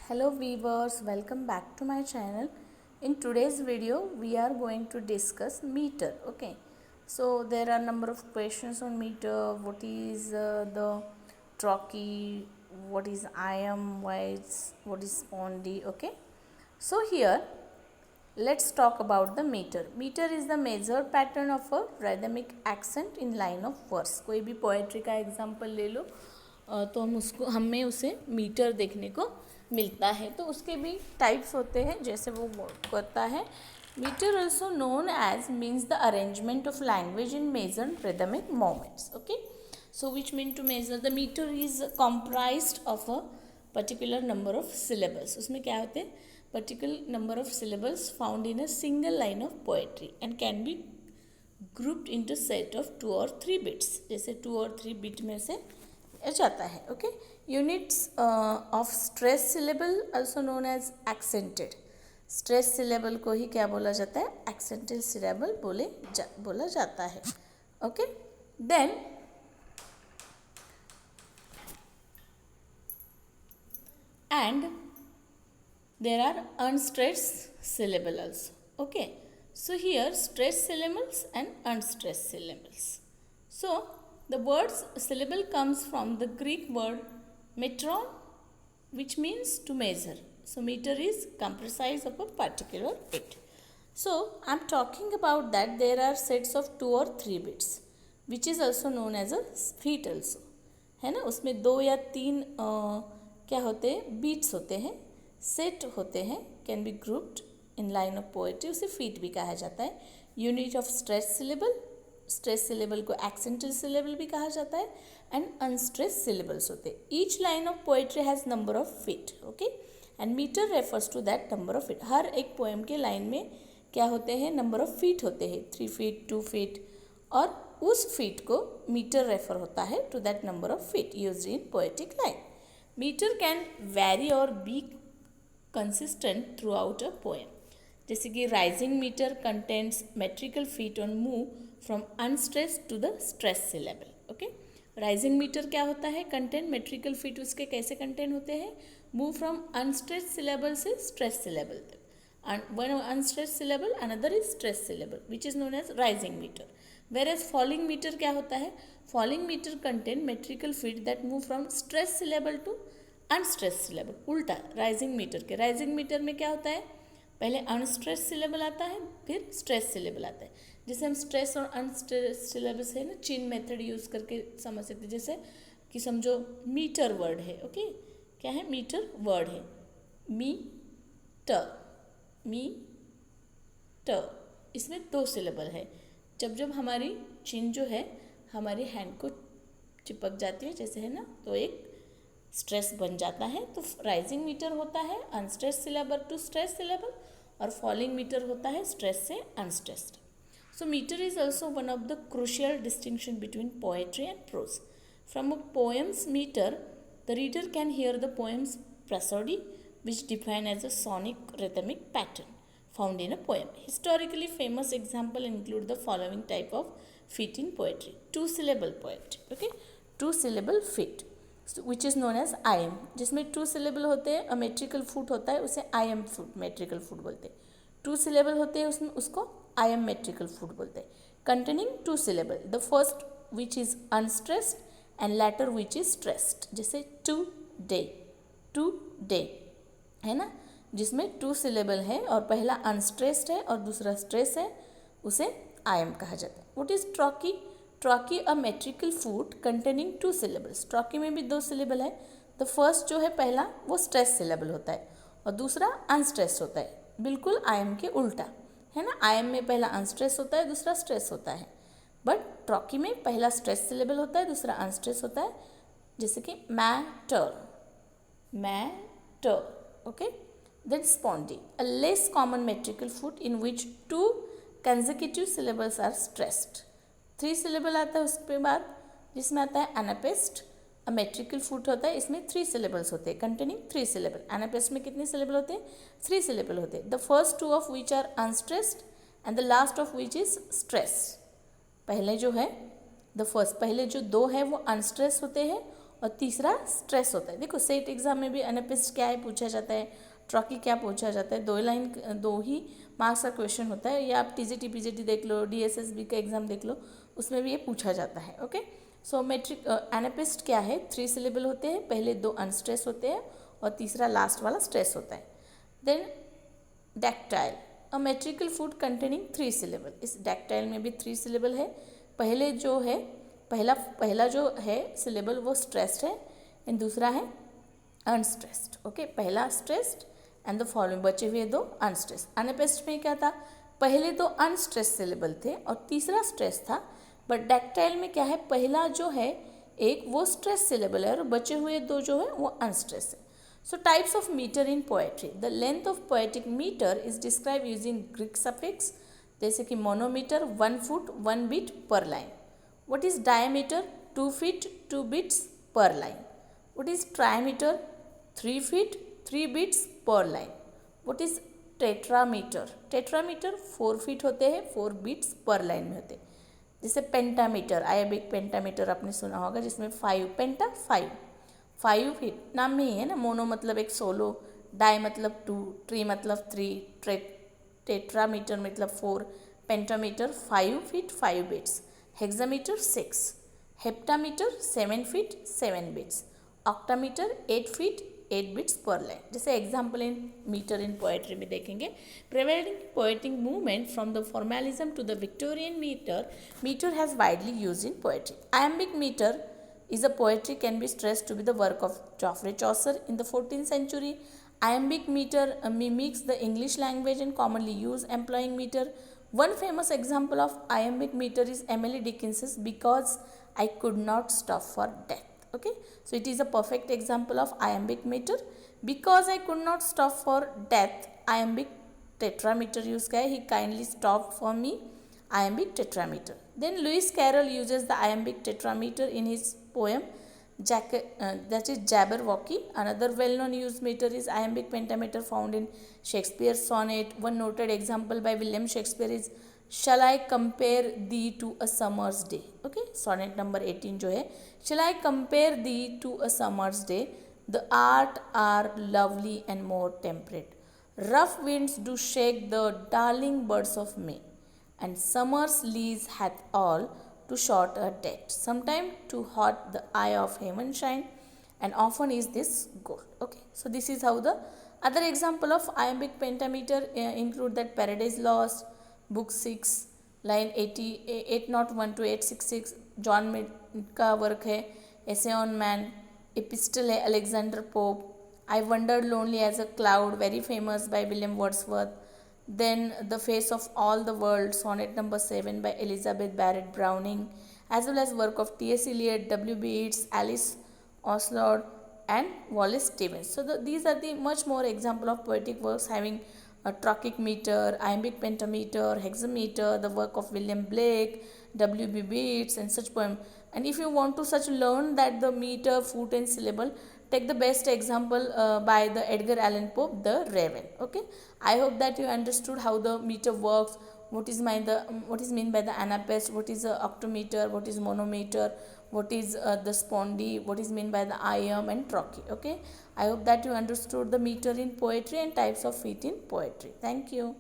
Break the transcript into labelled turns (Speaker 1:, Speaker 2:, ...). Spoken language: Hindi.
Speaker 1: Hello viewers, welcome back to my channel. In today's video, we are going to discuss meter. Okay, so there are number of questions on meter. What is the trochee? What is iamb? What is spondy? Okay, so here let's talk about the meter. Meter is the measured pattern of a rhythmic accent in line of verse. कोई भी पोएट्री का एग्जाम्पल ले लो तो हमें उसे मीटर देखने को मिलता है. तो उसके भी टाइप्स होते हैं जैसे वो करता है. Meter also known as means the arrangement of language in measured rhythmic moments. Okay, so which mean to measure the meter is comprised of a particular number of syllables. उसमें क्या होते हैं? Particular number of syllables found in a single line of poetry and can be grouped into set of 2 और 3 बिट्स. जैसे 2 और 3 बिट में से जाता है. Okay, units of stress syllable also known as accented. Stress syllable को ही क्या बोला जाता है? एक्सेंटेड सिलेबल बोला जाता है. Okay, then and there are unstressed syllable also. Okay, so here stressed syllables and unstressed syllables. So the word's syllable comes from the Greek word metron, which means to measure. So meter is comprised of a particular bit. So I am talking about that there are sets of 2 or 3 bits, which is also known as a feet also. है ना, उसमें 2 या 3 क्या होते हैं? बीट्स होते हैं, सेट होते हैं, can be grouped in line of poetry. उसे फीट भी कहा जाता है. Unit of stress syllable, stress syllable को एक्सेंटेड सिलेबल भी कहा जाता है. एंड अनस्ट्रेस सिलेबल्स होते हैं. Each line of poetry has number of feet. Okay, and meter refers to that number of feet. हर एक पोएम के लाइन में क्या होते हैं? नंबर ऑफ फीट होते हैं, 3 फीट 2 फीट, और उस फीट को मीटर रेफर होता है to that number of feet used in poetic line. Meter can vary और be consistent throughout a poem. जैसे कि rising meter contents metrical feet on move from unstress to the stress syllable. Okay, rising meter क्या होता है? कंटेंट मेट्रिकल फीट उसके कैसे कंटेंट होते हैं? मूव फ्रॉम अनस्ट्रेस सिलेबल से स्ट्रेस सिलेबल तक. One unstress syllable, another is stress syllable, which is known as rising metre. Whereas falling meter क्या होता है? Falling meter contain metrical feet that move from stress syllable to unstressed syllable. उल्टा rising meter के. rising meter में क्या होता है? पहले unstressed syllable आता है, फिर stress syllable आता है. जैसे हम stress और unstressed syllable से ना चेन मेथड यूज़ करके समझ सकते हैं. जैसे कि समझो मीटर वर्ड है. ओके, क्या है? मीटर वर्ड है. मीटर, इसमें 2 सिलेबल है. जब हमारी चिन जो है हमारी हैंड को चिपक जाती है, जैसे है ना, तो एक स्ट्रेस बन जाता है. तो राइजिंग मीटर होता है unstress syllable to stress syllable, और फॉलिंग मीटर होता है स्ट्रेस से unstressed. So metre is also one of the crucial distinction between poetry and prose. From a poem's metre the reader can hear the poem's prosody, which define as a sonic rhythmic pattern found in a poem. Historically famous example include the following type of feet in poetry. 2 syllable poetry. Okay, 2 syllable feet, which is known as iamb. जिसमें 2 syllable होते हैं, a metrical foot होता है, उसे iamb foot, metrical foot बोलते हैं. 2 syllable होते हैं उसमें, उसको iamb metrical foot बोलते हैं. Containing 2 syllable, the first which is unstressed and latter which is stressed. जैसे today है ना, जिसमें 2 सिलेबल है और पहला अनस्ट्रेस्ड है और दूसरा स्ट्रेस है, उसे आयम कहा जाता है. What is trochee? Trochee a metrical foot containing 2 syllables. Trochee में भी 2 सिलेबल है. द फर्स्ट जो है पहला वो स्ट्रेस सिलेबल होता है और दूसरा अनस्ट्रेस होता है, बिल्कुल आयम के उल्टा है ना. आयम में पहला अनस्ट्रेस होता है, दूसरा स्ट्रेस होता है, बट ट्रॉकी में पहला स्ट्रेस सिलेबल होता है, दूसरा अनस्ट्रेस होता है. जैसे कि matter. Okay, then spondy, a less common metrical foot in which 2 consecutive syllables are stressed. 3 syllable आता है उसके बाद, जिसमें आता है anapest. a metrical foot होता है, इसमें 3 syllables होते हैं, containing 3 syllable. anapest में कितने syllable होते हैं? 3 syllable होते हैं. the first 2 of which are unstressed and the last of which is stressed. पहले जो है पहले जो 2 है वो unstressed होते हैं और तीसरा स्ट्रेस होता है। देखो सेट एग्जाम में भी अनएपिस्ट क्या है पूछा जाता है, ट्रॉकी क्या पूछा जाता है, दो ही मार्क्स का क्वेश्चन होता है। या आप टीजीटी पीजीटी देख लो, डीएसएसबी का एग्जाम देख लो, उसमें भी ये पूछा जाता है। ओके, सो मेट्रिक एनापिस्ट क्या है, 3 सिलेबल होते हैं, पहले 2 अनस्ट्रेस होते हैं और तीसरा लास्ट वाला स्ट्रेस होता है। देन डैक्टाइल, अ मेट्रिकल फूड कंटेनिंग 3 सिलेबल, इस डैक्टाइल में भी 3 सिलेबल है। पहले जो है पहला जो है सिलेबल वो स्ट्रेस्ड है एंड दूसरा है अनस्ट्रेस्ड। ओके, पहला स्ट्रेस्ड एंड द फॉलोइंग, बचे हुए 2 अनस्ट्रेस्ड। अनपेस्ट में क्या था, पहले 2 अनस्ट्रेस्ड सिलेबल थे और तीसरा स्ट्रेस था। बट डैक्टाइल में क्या है, पहला जो है एक वो स्ट्रेस सिलेबल है और बचे हुए 2 जो है वो अनस्ट्रेस है। So types of meter in poetry. The length of poetic meter is described using Greek suffix जैसे कि मोनोमीटर 1 फुट 1 बीट पर line. What is diameter? 2 feet 2 beats per line. What is trimeter? 3 feet 3 beats per line. What is tetrameter? Tetrameter 4 feet होते हैं 4 beats per line में होते हैं. जैसे पेंटामीटर, आयबिक पेंटामीटर आपने सुना होगा जिसमें 5 पेंटा 5 फीट नाम में ही है ना। मोनो मतलब एक सोलो, डाई मतलब 2, ट्री मतलब 3, टेट्रामीटर मतलब 4, pentameter 5 feet 5 beats, hexameter 6, heptameter 7 feet 7 beats, octameter 8 feet 8 beats per line. जैसे example in meter in poetry में देखेंगे. Prevailing poetic movement from the formalism to the Victorian meter, meter has widely use in poetry. Iambic meter is a poetry can be stressed to be the work of Geoffrey Chaucer in the 14th century. Iambic meter mimics the English language and commonly used employing meter. One famous example of iambic meter is Emily Dickinson's Because I Could Not Stop for Death. Okay, so it is a perfect example of iambic meter. Because I could not stop for death, iambic tetrameter use किया. He kindly stopped for me. Iambic tetrameter. Then Lewis Carroll uses the iambic tetrameter in his poem that is Jabberwocky. Another well-known used meter is iambic pentameter found in Shakespeare's sonnet. One noted example by William Shakespeare is Shall I compare thee to a summer's day? Okay, sonnet number 18 जो है, Shall I compare thee to a summer's day? The art are lovely and more temperate. Rough winds do shake the darling birds of May, and summer's lease hath all to short a debt. Sometime too hot the eye of heaven shine, and often is this gold. Okay, so this is how the other example of iambic pentameter include that Paradise Lost, book 6, line 801 to 866, John mid का वर्क है. Essay on Man, epistle है Alexander Pope. I Wandered Lonely as a Cloud, very famous by William Wordsworth. Then The Face of All the World, sonnet number 7 by Elizabeth Barrett Browning, as well as work of T.S. Eliot, W.B. Yeats, Alice Ocelot and Wallace Stevens. So these are the much more example of poetic works having a trochaic meter, iambic pentameter, hexameter, the work of William Blake, W.B. Yeats and such poem. And if you want to such learn that the meter, foot and syllable, take the best example by the Edgar Allan Poe, The Raven. Okay, I hope that you understood how the meter works, what is mean by the anapest, what is a octometer, what is monometer, what is the spondy, what is mean by the iamb and trochee. Okay, I hope that you understood the meter in poetry and types of feet in poetry. Thank you.